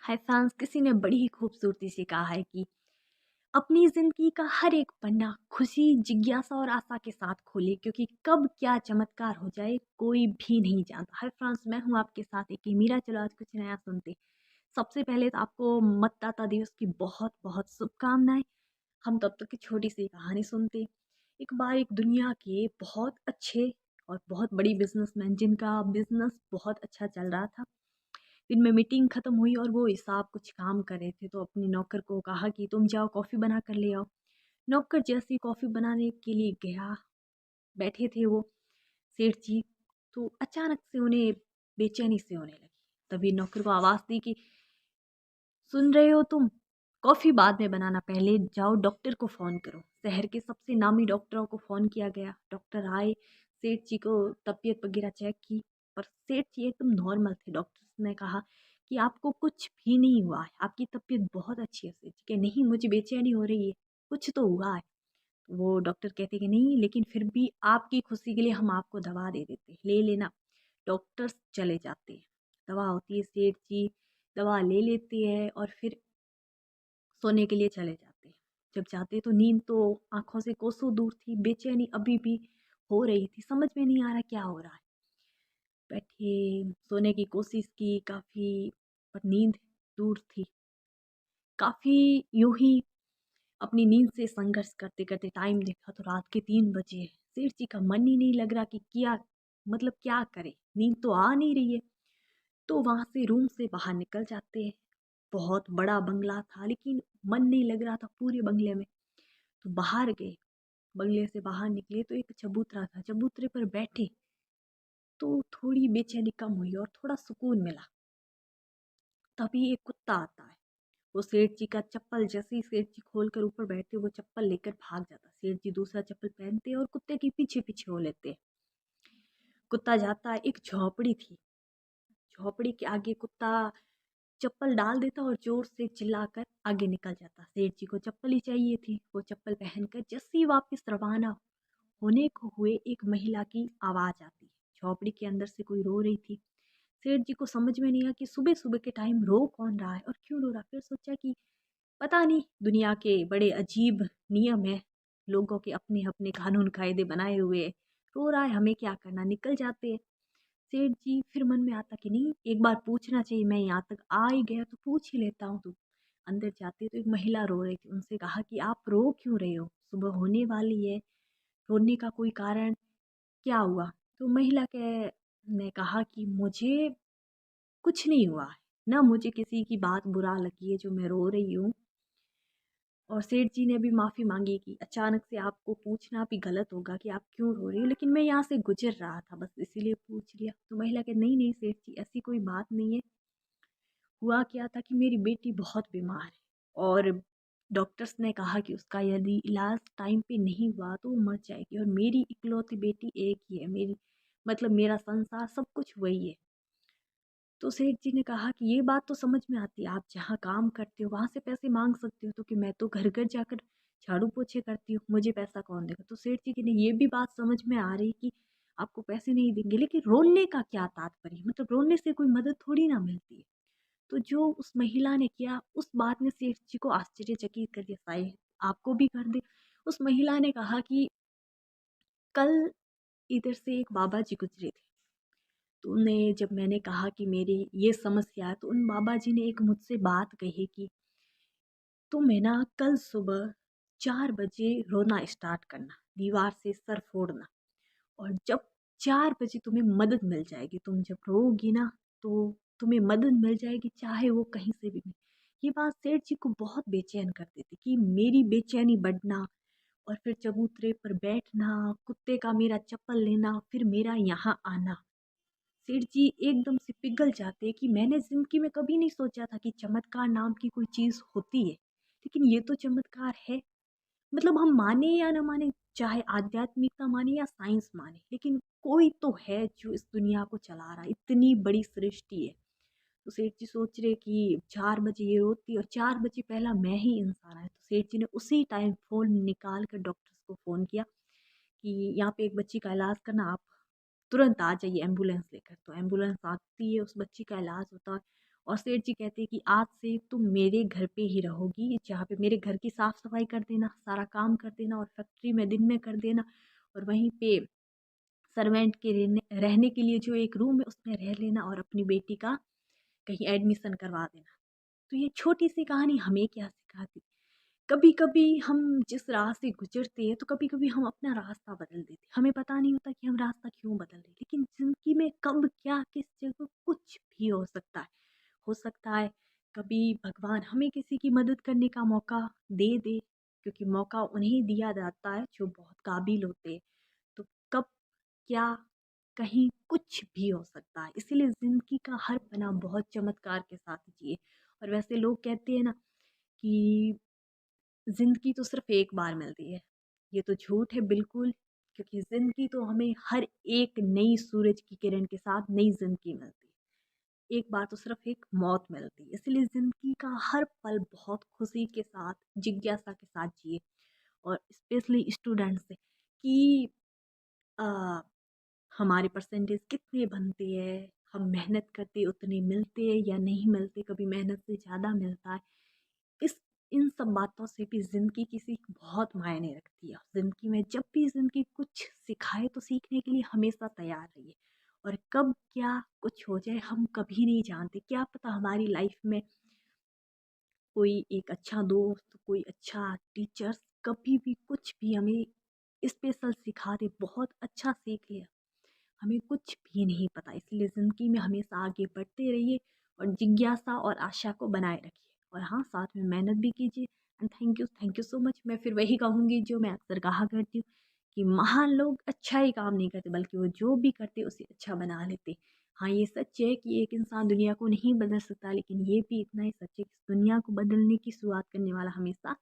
हाय France, किसी ने बड़ी ही खूबसूरती से कहा है कि अपनी जिंदगी का हर एक पन्ना खुशी, जिज्ञासा और आशा के साथ खोले, क्योंकि कब क्या चमत्कार हो जाए कोई भी नहीं जानता। हाय फ्रांस, मैं हूं आपके साथ एक मीरा। चलो आज कुछ नया सुनते। सबसे पहले तो आपको मतदाता दिवस की बहुत बहुत शुभकामनाएं। हम तब तक की छोटी सी कहानी सुनते। एक बार एक दुनिया के बहुत अच्छे और बहुत बड़ी बिजनेसमैन, जिनका बिजनेस बहुत अच्छा चल रहा था, दिन में मीटिंग खत्म हुई और वो साहब कुछ काम कर रहे थे, तो अपने नौकर को कहा कि तुम जाओ कॉफ़ी बना कर ले आओ। नौकर जैसे ही कॉफ़ी बनाने के लिए गया, बैठे थे वो सेठ जी, तो अचानक से उन्हें बेचैनी से होने लगी। तभी नौकर को आवाज़ दी कि सुन रहे हो तुम, कॉफ़ी बाद में बनाना, पहले जाओ डॉक्टर को फ़ोन करो। शहर के सबसे नामी डॉक्टरों को फ़ोन किया गया। डॉक्टर आए, सेठ जी को तबीयत वगैरह चेक की, पर सेठ जी एकदम नॉर्मल थे। डॉक्टर ने कहा कि आपको कुछ भी नहीं हुआ है, आपकी तबीयत बहुत अच्छी है। सेठ जी के नहीं, मुझे बेचैनी हो रही है, कुछ तो हुआ है। वो डॉक्टर कहते कि नहीं, लेकिन फिर भी आपकी खुशी के लिए हम आपको दवा दे देते हैं, ले लेना। डॉक्टर्स चले जाते हैं, दवा होती है, सेठ जी दवा ले लेते हैं और फिर सोने के लिए चले जाते। जब जाते तो नींद तो आँखों से कोसों दूर थी, बेचैनी अभी भी हो रही थी, समझ में नहीं आ रहा क्या हो रहा है। बैठे, सोने की कोशिश की काफ़ी, पर नींद दूर थी। काफ़ी यूँ ही अपनी नींद से संघर्ष करते-करते टाइम देखा तो रात के 3 बजे हैं। सेठ जी का मन ही नहीं लग रहा कि क्या, मतलब क्या करें? नींद तो आ नहीं रही है। तो वहाँ से रूम से बाहर निकल जाते हैं। बहुत बड़ा बंगला था, लेकिन मन नहीं लग रहा था पूरे बंगले में। तो बाहर गए, बंगले से बाहर निकले तो एक चबूतरा था, चबूतरे पर बैठे तो थोड़ी बेचैनी कम हुई और थोड़ा सुकून मिला। तभी एक कुत्ता आता है, वो सेठ जी का चप्पल, जैसे ही सेठ जी खोल कर ऊपर बैठते वो चप्पल लेकर भाग जाता। सेठ जी दूसरा चप्पल पहनते और कुत्ते के पीछे पीछे हो लेते। कुत्ता जाता है, एक झोपड़ी थी, झोपड़ी के आगे कुत्ता चप्पल डाल देता और जोर से चिल्लाकर आगे निकल जाता। सेठ जी को चप्पल ही चाहिए थी। वो चप्पल पहनकर जैसे ही वापस रवाना होने को हुए, एक महिला की आवाज़ आती है। झोपड़ी के अंदर से कोई रो रही थी। सेठ जी को समझ में नहीं आया कि सुबह सुबह के टाइम रो कौन रहा है और क्यों रो रहा है। फिर सोचा कि पता नहीं, दुनिया के बड़े अजीब नियम है, लोगों के अपने अपने कानून कायदे बनाए हुए हैं। रो रहा है, हमें क्या करना, निकल जाते हैं। सेठ जी, फिर मन में आता कि नहीं, एक बार पूछना चाहिए, मैं यहाँ तक आ ही गया तो पूछ ही लेता हूँ। तो अंदर जाते तो एक महिला रो रही थी। उनसे कहा कि आप रो क्यों रहे हो, सुबह होने वाली है, रोने का कोई कारण, क्या हुआ? तो महिला के ने कहा कि मुझे कुछ नहीं हुआ है, ना मुझे किसी की बात बुरा लगी है जो मैं रो रही हूँ। और सेठ जी ने भी माफ़ी मांगी कि अचानक से आपको पूछना भी गलत होगा कि आप क्यों रो रही हो, लेकिन मैं यहाँ से गुजर रहा था, बस इसीलिए पूछ लिया। तो महिला के नहीं नहीं सेठ जी, ऐसी कोई बात नहीं है। हुआ क्या था कि मेरी बेटी बहुत बीमार है और डॉक्टर्स ने कहा कि उसका यदि इलाज टाइम पे नहीं हुआ तो वो मर जाएगी, और मेरी इकलौती बेटी एक ही है, मेरी मतलब मेरा संसार सब कुछ वही है। तो सेठ जी ने कहा कि ये बात तो समझ में आती है, आप जहाँ काम करते हो वहाँ से पैसे मांग सकते हो, तो कि मैं तो घर घर जाकर झाड़ू पोछे करती हूँ, मुझे पैसा कौन देगा? तो सेठ जी की ने ये भी बात समझ में आ रही कि आपको पैसे नहीं देंगे, लेकिन रोने का क्या तात्पर्य, मतलब रोने से कोई मदद थोड़ी ना मिलती है। तो जो उस महिला ने किया, उस बात ने सेठ जी को आश्चर्यचकित कर दिया, शायद आपको भी कर दे। उस महिला ने कहा कि कल इधर से एक बाबा जी गुजरे थे, तो उन्हें जब मैंने कहा कि मेरी ये समस्या है, तो उन बाबा जी ने एक मुझसे बात कही कि तुम है ना, कल सुबह 4 बजे रोना स्टार्ट करना, दीवार से सर फोड़ना, और जब 4 बजे तुम्हें मदद मिल जाएगी, तुम जब रोओगी ना तो तुम्हें मदद मिल जाएगी, चाहे वो कहीं से भी मिले। ये बात सेठ जी को बहुत बेचैन कर देती कि मेरी बेचैनी बढ़ना और फिर चबूतरे पर बैठना, कुत्ते का मेरा चप्पल लेना, फिर मेरा यहाँ आना। सेठ जी एकदम से पिघल जाते हैं कि मैंने ज़िंदगी में कभी नहीं सोचा था कि चमत्कार नाम की कोई चीज़ होती है, लेकिन ये तो चमत्कार है। मतलब हम माने या ना माने, चाहे आध्यात्मिकता माने या साइंस माने, लेकिन कोई तो है जो इस दुनिया को चला रहा है, इतनी बड़ी सृष्टि है। तो सेठ जी सोच रहे कि 4 बजे ये रोती और 4 बजे पहला मैं ही इंसान है। तो सेठ जी ने उसी टाइम फ़ोन निकाल कर डॉक्टर्स को फ़ोन किया कि यहाँ पे एक बच्ची का इलाज करना, आप तुरंत आ जाइए एम्बुलेंस लेकर। तो एम्बुलेंस आती है, उस बच्ची का इलाज होता है और सेठ जी कहते हैं कि आज से तुम मेरे घर पे ही रहोगी, जहाँ पे मेरे घर की साफ सफाई कर देना, सारा काम कर देना और फैक्ट्री में दिन में कर देना, और वहीं पे सर्वेंट के रहने रहने के लिए जो एक रूम है उसमें रह लेना और अपनी बेटी का कहीं एडमिशन करवा देना। तो ये छोटी सी कहानी हमें क्या सिखाती, कभी कभी हम जिस राह से गुजरते हैं तो कभी कभी हम अपना रास्ता बदल देते हैं, हमें पता नहीं होता कि हम रास्ता क्यों बदल रहे हैं, लेकिन जिंदगी में कब क्या किस जगह कुछ भी हो सकता है। हो सकता है कभी भगवान हमें किसी की मदद करने का मौका दे दे, क्योंकि मौका उन्हें दिया जाता है जो बहुत काबिल होते हैं। तो कब क्या कहीं कुछ भी हो सकता है, इसीलिए ज़िंदगी का हर पना बहुत चमत्कार के साथ जिए। और वैसे लोग कहते हैं ना कि ज़िंदगी तो सिर्फ एक बार मिलती है, ये तो झूठ है बिल्कुल, क्योंकि ज़िंदगी तो हमें हर एक नई सूरज की किरण के साथ नई ज़िंदगी मिलती है। एक बार तो सिर्फ एक मौत मिलती है, इसलिए ज़िंदगी का हर पल बहुत खुशी के साथ, जिज्ञासा के साथ जिए। और स्पेशली स्टूडेंट्स से कि अ, हमारे परसेंटेज कितने बनते हैं, हम मेहनत करते उतने मिलते हैं या नहीं मिलते, कभी मेहनत से ज़्यादा मिलता है। इस इन सब बातों से भी ज़िंदगी की सीख बहुत मायने रखती है। ज़िंदगी में जब भी ज़िंदगी कुछ सिखाए तो सीखने के लिए हमेशा तैयार रहिए। और कब क्या कुछ हो जाए हम कभी नहीं जानते, क्या पता हमारी लाइफ में कोई एक अच्छा दोस्त, कोई अच्छा टीचर्स कभी भी कुछ भी हमें स्पेशल सिखा दे, बहुत अच्छा सीख लिया, हमें कुछ भी नहीं पता। इसलिए ज़िंदगी में हमेशा आगे बढ़ते रहिए और जिज्ञासा और आशा को बनाए रखिए। और हाँ, साथ में मेहनत भी कीजिए। And thank you so much. मैं फिर वही कहूँगी जो मैं अक्सर कहा करती हूँ कि महान लोग अच्छा ही काम नहीं करते, बल्कि वो जो भी करते उसे अच्छा बना लेते। हाँ, ये सच है कि एक इंसान दुनिया को नहीं बदल सकता, लेकिन ये भी इतना ही सच है कि दुनिया को बदलने की शुरुआत करने वाला हमेशा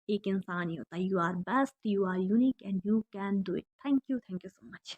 एक इंसान ही होता है। You are best, you are unique and you can do it. Thank you so much.